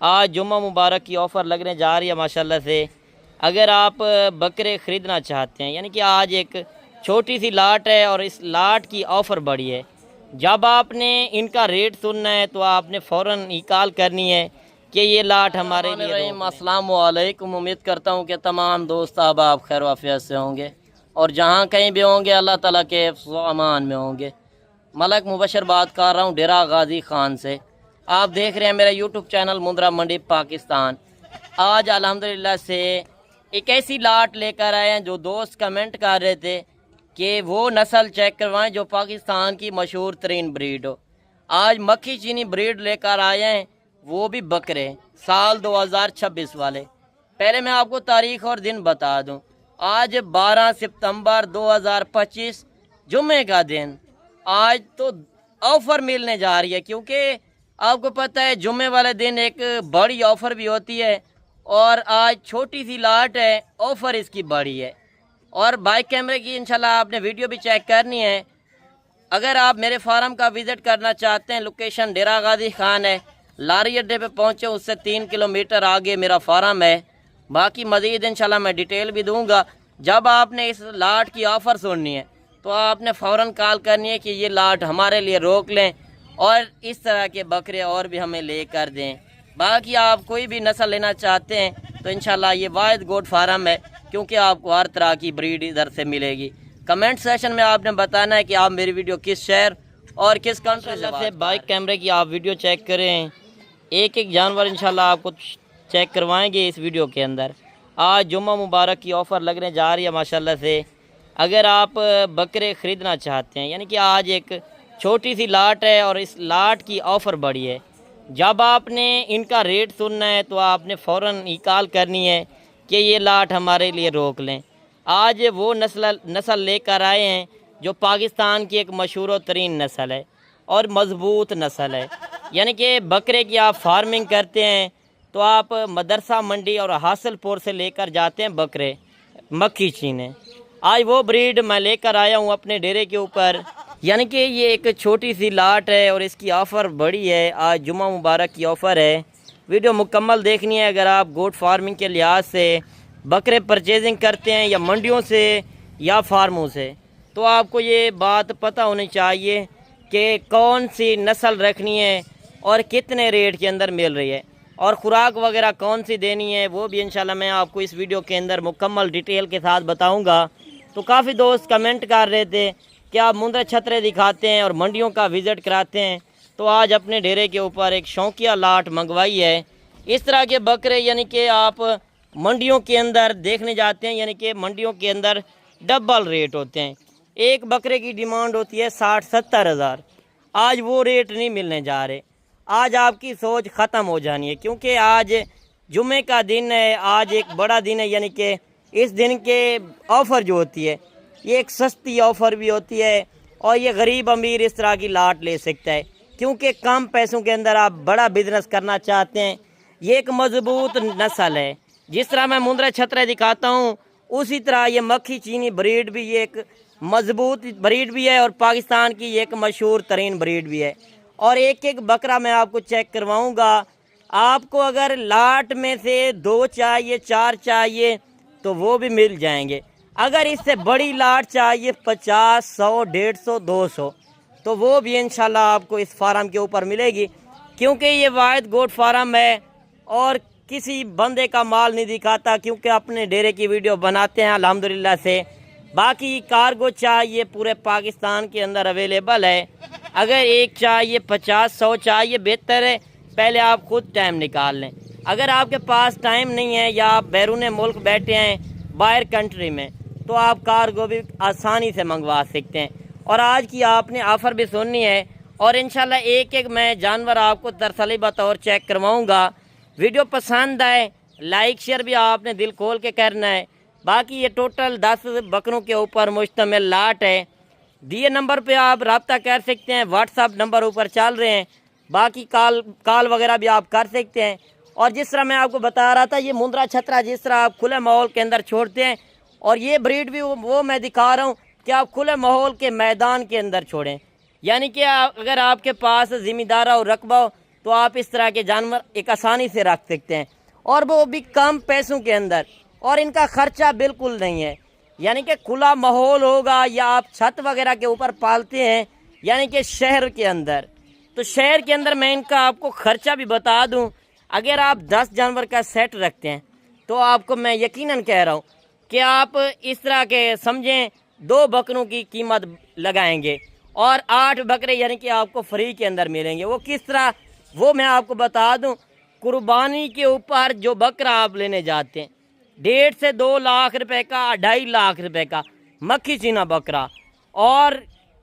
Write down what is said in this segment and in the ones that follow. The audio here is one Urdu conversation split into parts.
آج جمعہ مبارک کی آفر لگنے جا رہی ہے ماشاءاللہ سے۔ اگر آپ بکرے خریدنا چاہتے ہیں، یعنی کہ آج ایک چھوٹی سی لاٹ ہے اور اس لاٹ کی آفر بڑی ہے۔ جب آپ نے ان کا ریٹ سننا ہے تو آپ نے فوراً ای کال کرنی ہے کہ یہ لاٹ ہمارے لیے۔ السلام علیکم، امید کرتا ہوں کہ تمام دوست آپ خیر و عافیت سے ہوں گے اور جہاں کہیں بھی ہوں گے اللہ تعالیٰ کے حفظ و امان میں ہوں گے۔ ملک مبشر بات کر رہا ہوں ڈیرہ غازی خان سے۔ آپ دیکھ رہے ہیں میرا یوٹیوب چینل مندرا منڈی پاکستان۔ آج الحمدللہ سے ایک ایسی لاٹ لے کر آئے ہیں جو دوست کمنٹ کر رہے تھے کہ وہ نسل چیک کروائیں جو پاکستان کی مشہور ترین بریڈ ہو۔ آج مکھی چینی بریڈ لے کر آئے ہیں، وہ بھی بکرے سال 2026 والے۔ پہلے میں آپ کو تاریخ اور دن بتا دوں، آج 12 ستمبر 2025 جمعے کا دن۔ آج تو آفر ملنے جا رہی ہے کیونکہ آپ کو پتہ ہے جمعے والے دن ایک بڑی آفر بھی ہوتی ہے، اور آج چھوٹی سی لاٹ ہے، آفر اس کی بڑی ہے۔ اور بائک کیمرے کی انشاءاللہ آپ نے ویڈیو بھی چیک کرنی ہے۔ اگر آپ میرے فارم کا وزٹ کرنا چاہتے ہیں، لوکیشن ڈیرہ غازی خان ہے، لاری اڈے پہ پہنچے اس سے 3 کلومیٹر آگے میرا فارم ہے۔ باقی مزید انشاءاللہ میں ڈیٹیل بھی دوں گا۔ جب آپ نے اس لاٹ کی آفر سننی ہے تو آپ نے فوراً کال کرنی ہے کہ یہ لاٹ ہمارے لیے روک لیں اور اس طرح کے بکرے اور بھی ہمیں لے کر دیں۔ باقی آپ کوئی بھی نسل لینا چاہتے ہیں تو انشاءاللہ یہ واحد گوٹ فارم ہے، کیونکہ آپ کو ہر طرح کی بریڈ ادھر سے ملے گی۔ کمنٹ سیشن میں آپ نے بتانا ہے کہ آپ میری ویڈیو کس شہر اور کس کنٹری سے۔ بائک کیمرے کی آپ ویڈیو چیک کریں، ایک ایک جانور انشاءاللہ آپ کو چیک کروائیں گے اس ویڈیو کے اندر۔ آج جمعہ مبارک کی آفر لگنے جا رہی ہے ماشاءاللہ سے۔ اگر آپ بکرے خریدنا چاہتے ہیں، یعنی کہ آج ایک چھوٹی سی لاٹ ہے اور اس لاٹ کی آفر بڑی ہے۔ جب آپ نے ان کا ریٹ سننا ہے تو آپ نے فوراً ای کال کرنی ہے کہ یہ لاٹ ہمارے لیے روک لیں۔ آج وہ نسل لے کر آئے ہیں جو پاکستان کی ایک مشہور و ترین نسل ہے اور مضبوط نسل ہے۔ یعنی کہ بکرے کی آپ فارمنگ کرتے ہیں تو آپ مدرسہ منڈی اور حاصل پور سے لے کر جاتے ہیں بکرے مکھی چینے۔ آج وہ بریڈ میں لے کر آیا ہوں اپنے ڈیرے کے اوپر، یعنی کہ یہ ایک چھوٹی سی لاٹ ہے اور اس کی آفر بڑی ہے۔ آج جمعہ مبارک کی آفر ہے، ویڈیو مکمل دیکھنی ہے۔ اگر آپ گوٹ فارمنگ کے لحاظ سے بکرے پرچیزنگ کرتے ہیں یا منڈیوں سے یا فارموں سے، تو آپ کو یہ بات پتہ ہونی چاہیے کہ کون سی نسل رکھنی ہے اور کتنے ریٹ کے اندر مل رہی ہے، اور خوراک وغیرہ کون سی دینی ہے وہ بھی انشاءاللہ میں آپ کو اس ویڈیو کے اندر مکمل ڈیٹیل کے ساتھ بتاؤں گا۔ تو کافی دوست کمنٹ کر رہے تھے کہ آپ مندر چھترے دکھاتے ہیں اور منڈیوں کا وزٹ کراتے ہیں، تو آج اپنے ڈیرے کے اوپر ایک شوقیہ لاٹ منگوائی ہے۔ اس طرح کے بکرے یعنی کہ آپ منڈیوں کے اندر دیکھنے جاتے ہیں، یعنی کہ منڈیوں کے اندر ڈبل ریٹ ہوتے ہیں۔ ایک بکرے کی ڈیمانڈ ہوتی ہے 60-70 ہزار، آج وہ ریٹ نہیں ملنے جا رہے۔ آج آپ کی سوچ ختم ہو جانی ہے، کیونکہ آج جمعے کا دن ہے، آج ایک بڑا دن ہے، یعنی کہ اس دن کے آفر جو ہوتی ہے یہ ایک سستی آفر بھی ہوتی ہے، اور یہ غریب امیر اس طرح کی لاٹ لے سکتا ہے، کیونکہ کم پیسوں کے اندر آپ بڑا بزنس کرنا چاہتے ہیں۔ یہ ایک مضبوط نسل ہے، جس طرح میں مندرا چھترے دکھاتا ہوں اسی طرح یہ مکھی چینی بریڈ بھی یہ ایک مضبوط بریڈ بھی ہے اور پاکستان کی ایک مشہور ترین بریڈ بھی ہے۔ اور ایک ایک بکرا میں آپ کو چیک کرواؤں گا۔ آپ کو اگر لاٹ میں سے 2 چاہیے 4 چاہیے تو وہ بھی مل جائیں گے۔ اگر اس سے بڑی لاٹ چاہیے 50 100 150 200 تو وہ بھی انشاءاللہ آپ کو اس فارم کے اوپر ملے گی، کیونکہ یہ واحد گوٹ فارم ہے اور کسی بندے کا مال نہیں دکھاتا، کیونکہ اپنے ڈیرے کی ویڈیو بناتے ہیں الحمدللہ سے۔ باقی کارگو چاہیے پورے پاکستان کے اندر اویلیبل ہے۔ اگر ایک چاہیے 50 100 چاہیے، بہتر ہے پہلے آپ خود ٹائم نکال لیں۔ اگر آپ کے پاس ٹائم نہیں ہے یا آپ بیرون ملک بیٹھے ہیں باہر کنٹری میں، تو آپ کارگو بھی آسانی سے منگوا سکتے ہیں۔ اور آج کی آپ نے آفر بھی سننی ہے، اور انشاءاللہ ایک ایک میں جانور آپ کو تسلی بطور چیک کرواؤں گا۔ ویڈیو پسند آئے لائک شیئر بھی آپ نے دل کھول کے کرنا ہے۔ باقی یہ ٹوٹل 10 بکروں کے اوپر مشتمل لاٹ ہے۔ دیے نمبر پہ آپ رابطہ کر سکتے ہیں، واٹس ایپ نمبر اوپر چل رہے ہیں، باقی کال وغیرہ بھی آپ کر سکتے ہیں۔ اور جس طرح میں آپ کو بتا رہا تھا یہ مندرا چھترا جس طرح آپ کھلے ماحول کے اندر چھوڑتے ہیں، اور یہ بریڈ بھی وہ میں دکھا رہا ہوں کہ آپ کھلے ماحول کے میدان کے اندر چھوڑیں۔ یعنی کہ اگر آپ کے پاس ذمہ دارہ اور رقبہ ہو تو آپ اس طرح کے جانور ایک آسانی سے رکھ سکتے ہیں، اور وہ بھی کم پیسوں کے اندر، اور ان کا خرچہ بالکل نہیں ہے۔ یعنی کہ کھلا ماحول ہوگا یا آپ چھت وغیرہ کے اوپر پالتے ہیں، یعنی کہ شہر کے اندر، تو شہر کے اندر میں ان کا آپ کو خرچہ بھی بتا دوں، اگر آپ 10 جانور کا سیٹ رکھتے ہیں تو آپ کو میں یقیناً کہہ رہا ہوں کہ آپ اس طرح کے سمجھیں 2 بکروں کی قیمت لگائیں گے اور 8 بکرے یعنی کہ آپ کو فری کے اندر ملیں گے۔ وہ کس طرح، وہ میں آپ کو بتا دوں۔ قربانی کے اوپر جو بکرا آپ لینے جاتے ہیں 1.5 سے 2 لاکھ روپے کا، 2.5 لاکھ روپے کا مکھی چینا بکرا، اور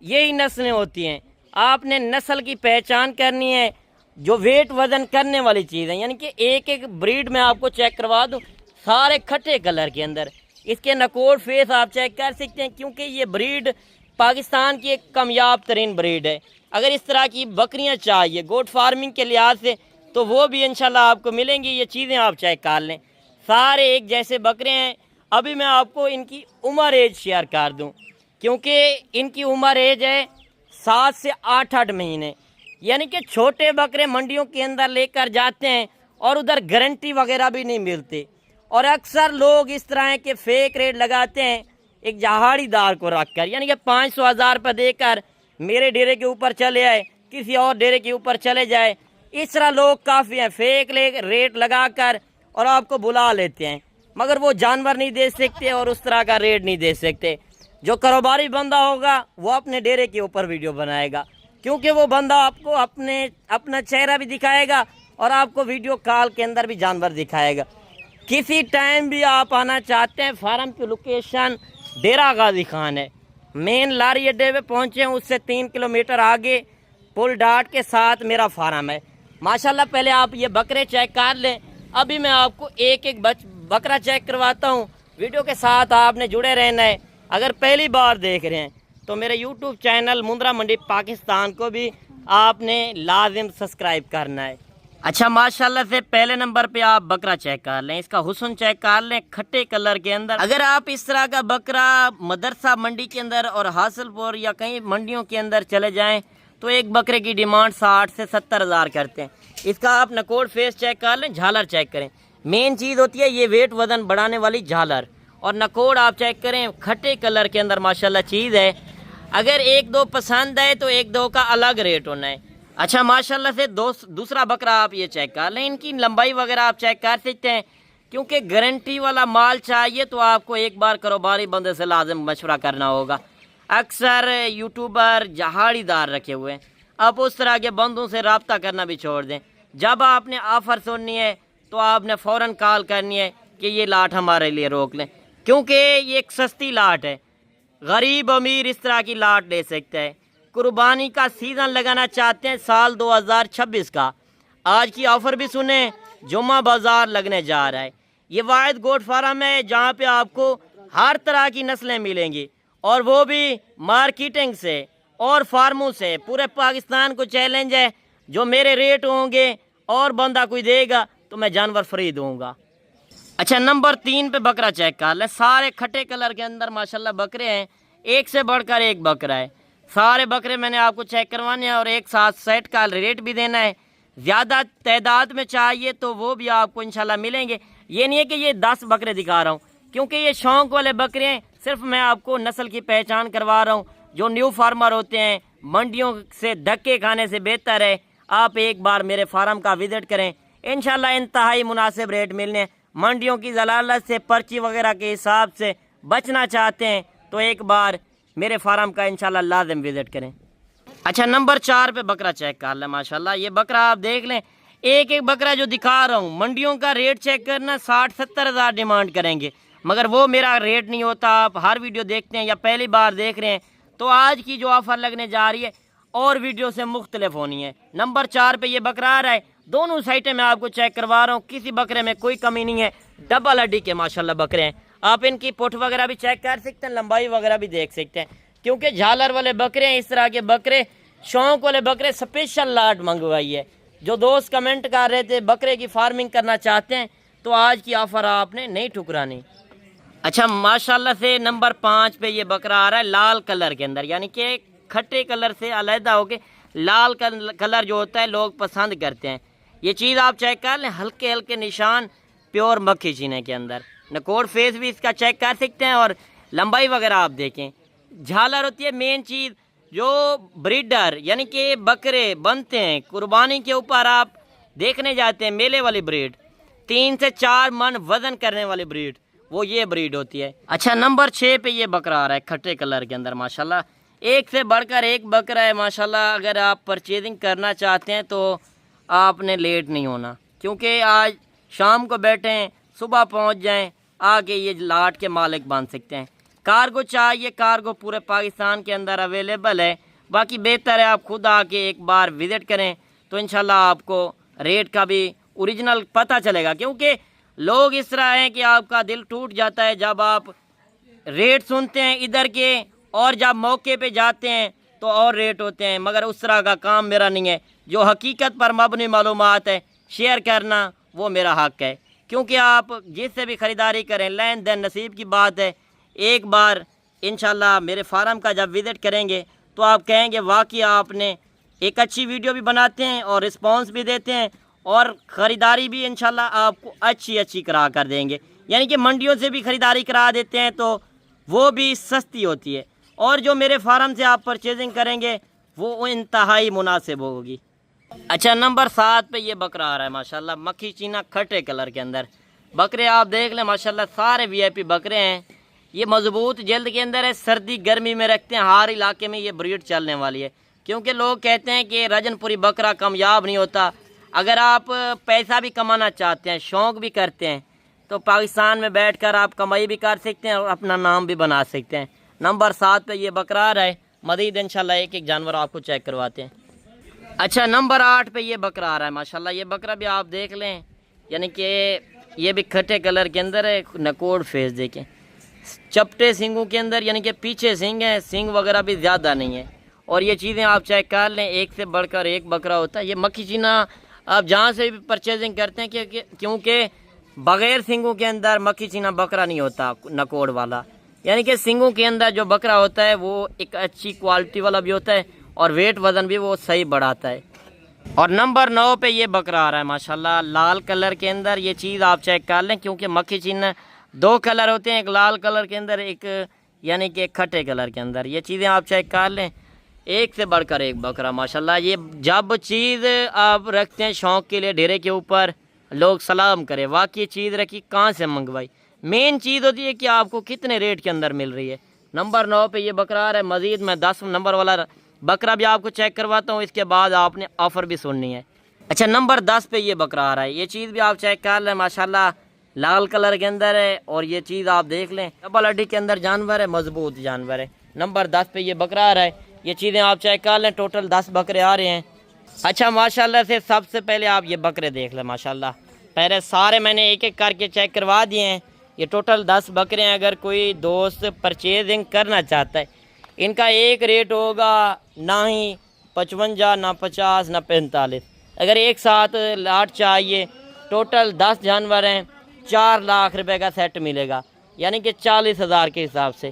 یہی نسلیں ہوتی ہیں۔ آپ نے نسل کی پہچان کرنی ہے، جو ویٹ وزن کرنے والی چیز ہے، یعنی کہ ایک ایک بریڈ میں آپ کو چیک کروا دوں، سارے کھٹے کلر کے اندر۔ اس کے نکوڑ فیس آپ چیک کر سکتے ہیں، کیونکہ یہ بریڈ پاکستان کی ایک کامیاب ترین بریڈ ہے۔ اگر اس طرح کی بکریاں چاہیے گوٹ فارمنگ کے لحاظ سے تو وہ بھی انشاءاللہ آپ کو ملیں گی۔ یہ چیزیں آپ چیک کر لیں، سارے ایک جیسے بکرے ہیں۔ ابھی میں آپ کو ان کی عمر ایج شیئر کر دوں، کیونکہ ان کی عمر ایج ہے 7 سے 8 مہینے، یعنی کہ چھوٹے بکرے منڈیوں کے اندر لے کر جاتے ہیں اور ادھر گارنٹی وغیرہ بھی نہیں ملتی، اور اکثر لوگ اس طرح کے فیک ریٹ لگاتے ہیں ایک جہاڑی دار کو رکھ کر، یعنی کہ 500,000 روپے دے کر میرے ڈیرے کے اوپر چلے آئے، کسی اور ڈیرے کے اوپر چلے جائے۔ اس طرح لوگ کافی ہیں، فیک ریٹ لگا کر اور آپ کو بلا لیتے ہیں، مگر وہ جانور نہیں دے سکتے اور اس طرح کا ریٹ نہیں دے سکتے۔ جو کاروباری بندہ ہوگا وہ اپنے ڈیرے کے اوپر ویڈیو بنائے گا، کیونکہ وہ بندہ آپ کو اپنا چہرہ بھی دکھائے گا اور آپ کو ویڈیو کال کے اندر بھی جانور دکھائے گا۔ کسی ٹائم بھی آپ آنا چاہتے ہیں، فارم کی لوکیشن ڈیرہ غازی خان ہے، مین لاری اڈے پہ پہنچے ہیں، اس سے 3 کلومیٹر آگے پل ڈاٹ کے ساتھ میرا فارم ہے۔ ماشاءاللہ پہلے آپ یہ بکرے چیک کر لیں، ابھی میں آپ کو ایک ایک بکرا چیک کرواتا ہوں۔ ویڈیو کے ساتھ آپ نے جڑے رہنا ہے۔ اگر پہلی بار دیکھ رہے ہیں تو میرے یوٹیوب چینل مندرا منڈی پاکستان کو بھی آپ نے لازم سبسکرائب کرنا ہے۔ اچھا، ماشاءاللہ سے پہلے نمبر پہ آپ بکرا چیک کر لیں، اس کا حسن چیک کر لیں، کھٹے کلر کے اندر۔ اگر آپ اس طرح کا بکرا مدرسہ منڈی کے اندر اور حاصل پور یا کئی منڈیوں کے اندر چلے جائیں تو ایک بکرے کی ڈیمانڈ 60 سے 70 ہزار کرتے ہیں۔ اس کا آپ نکوڑ فیس چیک کر لیں، جھالر چیک کریں، مین چیز ہوتی ہے یہ ویٹ وزن بڑھانے والی جھالر، اور نکوڑ آپ چیک کریں، کھٹے کلر کے اندر ماشاءاللہ چیز ہے۔ اگر 1-2 پسند ہے تو 1-2 کا الگ ریٹ ہونا ہے۔ اچھا، ماشاءاللہ سے دوسرا بکرا آپ یہ چیک کر لیں، ان کی لمبائی وغیرہ آپ چیک کر سکتے ہیں، کیونکہ گارنٹی والا مال چاہیے تو آپ کو ایک بار کاروباری بندے سے لازم مشورہ کرنا ہوگا۔ اکثر یوٹیوبر جہاڑی دار رکھے ہوئے ہیں، آپ اس طرح کے بندوں سے رابطہ کرنا بھی چھوڑ دیں۔ جب آپ نے آفر سننی ہے تو آپ نے فوراً کال کرنی ہے کہ یہ لاٹ ہمارے لیے روک لیں، کیونکہ یہ ایک سستی لاٹ ہے، غریب امیر اس طرح کی لاٹ لے سکتا ہے۔ قربانی کا سیزن لگانا چاہتے ہیں سال 2026 کا، آج کی آفر بھی سنیں، جمعہ بازار لگنے جا رہا ہے۔ یہ واحد گوٹ فارم ہے جہاں پہ آپ کو ہر طرح کی نسلیں ملیں گی، اور وہ بھی مارکیٹنگ سے اور فارموں سے۔ پورے پاکستان کو چیلنج ہے، جو میرے ریٹ ہوں گے اور بندہ کوئی دے گا تو میں جانور فری دوں گا۔ اچھا، نمبر 3 پہ بکرا چیک کر لیں، سارے کھٹے کلر کے اندر ماشاءاللہ بکرے ہیں، ایک سے بڑھ کر ایک بکرا ہے۔ سارے بکرے میں نے آپ کو چیک کروانے ہیں اور ایک ساتھ سیٹ کا ریٹ بھی دینا ہے۔ زیادہ تعداد میں چاہیے تو وہ بھی آپ کو انشاءاللہ ملیں گے۔ یہ نہیں ہے کہ یہ 10 بکرے دکھا رہا ہوں، کیونکہ یہ شوق والے بکرے ہیں، صرف میں آپ کو نسل کی پہچان کروا رہا ہوں۔ جو نیو فارمر ہوتے ہیں، منڈیوں سے دھکے کھانے سے بہتر ہے آپ ایک بار میرے فارم کا وزٹ کریں، انشاءاللہ انتہائی مناسب ریٹ ملنے۔ منڈیوں کی ضلالت سے، پرچی وغیرہ کے حساب سے بچنا چاہتے ہیں تو ایک بار میرے فارم کا انشاءاللہ لازم وزٹ کریں۔ اچھا، نمبر 4 پہ بکرا چیک کر لیں، ماشاءاللہ یہ بکرا آپ دیکھ لیں، ایک ایک بکرا جو دکھا رہا ہوں منڈیوں کا ریٹ چیک کرنا 60-70 ہزار ڈیمانڈ کریں گے، مگر وہ میرا ریٹ نہیں ہوتا۔ آپ ہر ویڈیو دیکھتے ہیں یا پہلی بار دیکھ رہے ہیں تو آج کی جو آفر لگنے جا رہی ہے اور ویڈیو سے مختلف ہونی ہے۔ نمبر 4 پہ یہ بکرا آ رہا ہے، دونوں سائٹیں میں آپ کو چیک کروا رہا ہوں، کسی بکرے میں کوئی کمی نہیں ہے، ڈبل ہڈی کے ماشاءاللہ بکرے ہیں۔ آپ ان کی پٹھ وغیرہ بھی چیک کر سکتے ہیں، لمبائی وغیرہ بھی دیکھ سکتے ہیں، کیونکہ جھالر والے بکرے ہیں، اس طرح کے بکرے، شوق والے بکرے، سپیشل لاٹ منگوائی ہے۔ جو دوست کمنٹ کر رہے تھے بکرے کی فارمنگ کرنا چاہتے ہیں تو آج کی آفر آپ نے نہیں ٹھکرانی۔ اچھا، ماشاءاللہ سے نمبر 5 پہ یہ بکرا آ رہا ہے لال کلر کے اندر، یعنی کہ کھٹے کلر سے علیحدہ ہو کے لال کلر جو ہوتا ہے لوگ پسند کرتے ہیں۔ یہ چیز آپ چیک کر لیں، ہلکے ہلکے نشان پیور مکھی چینے کے اندر۔ نکوڑ فیس بھی اس کا چیک کر سکتے ہیں، اور لمبائی وغیرہ آپ دیکھیں۔ جھالر ہوتی ہے مین چیز، جو بریڈر یعنی کہ بکرے بنتے ہیں قربانی کے اوپر، آپ دیکھنے جاتے ہیں میلے والی بریڈ، 3 سے 4 من وزن کرنے والی بریڈ، وہ یہ بریڈ ہوتی ہے۔ اچھا نمبر 6 پہ یہ بکرا آ رہا ہے کھٹے کلر کے اندر ماشاءاللہ، ایک سے بڑھ کر ایک بکرا ہے ماشاءاللہ۔ اگر آپ پرچیزنگ کرنا چاہتے ہیں تو آپ نے لیٹ نہیں ہونا، کیونکہ آج شام کو بیٹھیں صبح پہنچ جائیں، آگے یہ لاٹ کے مالک بن سکتے ہیں۔ کارگو چاہیے، کارگو پورے پاکستان کے اندر اویلیبل ہے، باقی بہتر ہے آپ خود آ کے ایک بار وزٹ کریں تو انشاءاللہ آپ کو ریٹ کا بھی اوریجنل پتہ چلے گا، کیونکہ لوگ اس طرح ہیں کہ آپ کا دل ٹوٹ جاتا ہے جب آپ ریٹ سنتے ہیں ادھر کے، اور جب موقع پہ جاتے ہیں تو اور ریٹ ہوتے ہیں، مگر اس طرح کا کام میرا نہیں ہے۔ جو حقیقت پر مبنی معلومات ہے شیئر کرنا وہ میرا حق ہے، کیونکہ آپ جس سے بھی خریداری کریں لین دین نصیب کی بات ہے۔ ایک بار انشاءاللہ میرے فارم کا جب وزٹ کریں گے تو آپ کہیں گے واقعی آپ نے ایک اچھی ویڈیو بھی بناتے ہیں اور رسپانس بھی دیتے ہیں، اور خریداری بھی انشاءاللہ آپ کو اچھی کرا کر دیں گے، یعنی کہ منڈیوں سے بھی خریداری کرا دیتے ہیں تو وہ بھی سستی ہوتی ہے، اور جو میرے فارم سے آپ پرچیزنگ کریں گے وہ انتہائی مناسب ہوگی۔ اچھا نمبر 7 پہ یہ بکرا آ رہا ہے ماشاءاللہ مکھی چینا کھٹے کلر کے اندر۔ بکرے آپ دیکھ لیں ماشاءاللہ سارے وی آئی پی بکرے ہیں، یہ مضبوط جلد کے اندر ہے، سردی گرمی میں رکھتے ہیں، ہر علاقے میں یہ بریڈ چلنے والی ہے، کیونکہ لوگ کہتے ہیں کہ رجن پوری بکرا کامیاب نہیں ہوتا۔ اگر آپ پیسہ بھی کمانا چاہتے ہیں، شوق بھی کرتے ہیں، تو پاکستان میں بیٹھ کر آپ کمائی بھی کر سکتے ہیں اور اپنا نام بھی بنا سکتے ہیں۔ نمبر 7 پہ یہ بکرا آ رہا ہے، مزید انشاءاللہ ایک جانور آپ کو چیک کرواتے ہیں۔ اچھا نمبر 8 پہ یہ بکرا آ رہا ہے ماشاءاللہ، یہ بکرا بھی آپ دیکھ لیں، یعنی کہ یہ بھی کھٹے کلر کے اندر ہے، نکوڑ فیس دیکھیں، چپٹے سنگوں کے اندر، یعنی کہ پیچھے سنگ ہیں، سنگ وغیرہ بھی زیادہ نہیں ہے، اور یہ چیزیں آپ چیک کر لیں، ایک سے بڑھ کر ایک بکرا ہوتا ہے۔ یہ مکھی چینا آپ جہاں سے بھی پرچیزنگ کرتے ہیں، کیونکہ بغیر سنگوں کے اندر مکھی چینا بکرا نہیں ہوتا نکوڑ والا، یعنی کہ سنگوں کے اندر جو بکرا ہوتا ہے وہ ایک اچھی کوالٹی والا بھی ہوتا ہے، اور ویٹ وزن بھی وہ صحیح بڑھاتا ہے۔ اور نمبر 9 پہ یہ بکرا آ رہا ہے ماشاءاللہ لال کلر کے اندر، یہ چیز آپ چیک کر لیں، کیونکہ مکھی چینا 2 کلر ہوتے ہیں، ایک لال کلر کے اندر، ایک یعنی کہ کھٹے کلر کے اندر۔ یہ چیزیں آپ چیک کر لیں، ایک سے بڑھ کر ایک بکرا ماشاءاللہ۔ یہ جب چیز آپ رکھتے ہیں شوق کے لیے ڈھیرے کے اوپر، لوگ سلام کرے واقعی چیز رکھی کہاں سے منگوائی، مین چیز ہوتی ہے کہ آپ کو کتنے ریٹ کے اندر مل رہی ہے۔ نمبر 9 پہ یہ بکرا آ رہا ہے، مزید میں 10 نمبر والا بکرا بھی آپ کو چیک کرواتا ہوں، اس کے بعد آپ نے آفر بھی سننی ہے۔ اچھا نمبر 10 پہ یہ بکرا آ رہا ہے، یہ چیز بھی آپ چیک کر لیں ماشاءاللہ لال کلر کے اندر ہے، اور یہ چیز آپ دیکھ لیں ڈبل ہڈی کے اندر جانور ہے، مضبوط جانور ہے۔ نمبر 10 پہ یہ بکرا آ رہا ہے، یہ چیزیں آپ چیک کر لیں، ٹوٹل 10 بکرے آ رہے ہیں۔ اچھا ماشاءاللہ سے سب سے پہلے آپ یہ بکرے دیکھ لیں ماشاءاللہ، پہلے سارے میں نے ایک ایک کر کے چیک کروا دیے ہیں، یہ ٹوٹل 10 بکرے ہیں۔ اگر کوئی دوست پرچیزنگ کرنا چاہتا ہے، ان کا ایک ریٹ ہوگا نہ ہی 55، نہ 50، نہ 45۔ اگر ایک ساتھ لاٹ چاہیے، ٹوٹل 10 جانور ہیں، 4 لاکھ روپے کا سیٹ ملے گا، یعنی کہ 40,000 کے حساب سے۔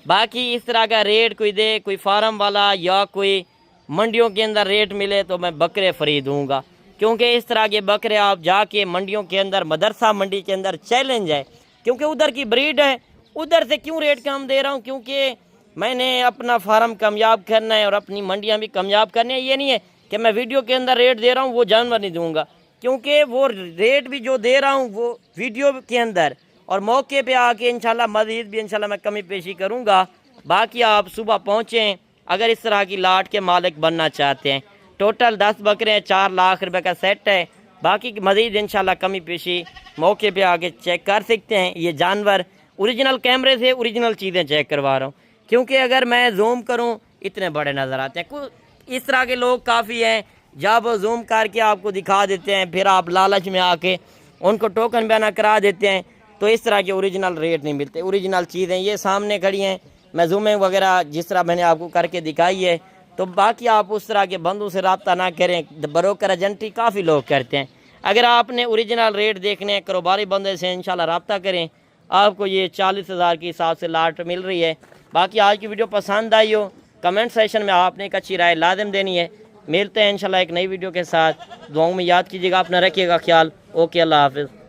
باقی اس طرح کا ریٹ کوئی دے، کوئی فارم والا یا کوئی منڈیوں کے اندر ریٹ ملے تو میں بکرے فری دوں گا، کیونکہ اس طرح کے بکرے آپ جا کے منڈیوں کے اندر، مدرسہ منڈی کے اندر چیلنج ہے، کیونکہ ادھر کی بریڈ ہے، ادھر سے کیوں ریٹ کم دے رہا ہوں، کیونکہ میں نے اپنا فارم کامیاب کرنا ہے اور اپنی منڈیاں بھی کامیاب کرنی ہے۔ یہ نہیں ہے کہ میں ویڈیو کے اندر ریٹ دے رہا ہوں وہ جانور نہیں دوں گا، کیونکہ وہ ریٹ بھی جو دے رہا ہوں وہ ویڈیو کے اندر اور موقع پہ آ کے انشاءاللہ مزید بھی انشاءاللہ میں کمی پیشی کروں گا۔ باقی آپ صبح پہنچیں اگر اس طرح کی لاٹ کے مالک بننا چاہتے ہیں۔ ٹوٹل 10 بکرے ہیں، 4 لاکھ روپے کا سیٹ ہے، باقی مزید انشاءاللہ کمی پیشی موقع پہ آ کے چیک کر سکتے ہیں۔ یہ جانور اوریجنل کیمرے سے اوریجنل چیزیں چیک کروا رہا ہوں، کیونکہ اگر میں زوم کروں اتنے بڑے نظر آتے ہیں۔ اس طرح کے لوگ کافی ہیں، جب زوم کر کے آپ کو دکھا دیتے ہیں پھر آپ لالچ میں آ کے ان کو ٹوکن بیانہ کرا دیتے ہیں، تو اس طرح کے اوریجنل ریٹ نہیں ملتے۔ اوریجنل چیزیں یہ سامنے کھڑی ہیں، میں زومنگ وغیرہ جس طرح میں نے آپ کو کر کے دکھائی ہے، تو باقی آپ اس طرح کے بندوں سے رابطہ نہ کریں، بروکر ایجنٹی کافی لوگ کرتے ہیں۔ اگر آپ نے اوریجنل ریٹ دیکھنے ہیں کاروباری بندے سے انشاءاللہ رابطہ کریں، آپ کو یہ 40,000 کے حساب سے لاٹ مل رہی ہے۔ باقی آج کی ویڈیو پسند آئی ہو، کمنٹ سیشن میں آپ نے ایک اچھی رائے لازم دینی ہے۔ ملتے ہیں انشاءاللہ ایک نئی ویڈیو کے ساتھ، دعاؤں میں یاد کیجیے گا، اپنا رکھیے گا خیال۔ اوکے، اللہ حافظ۔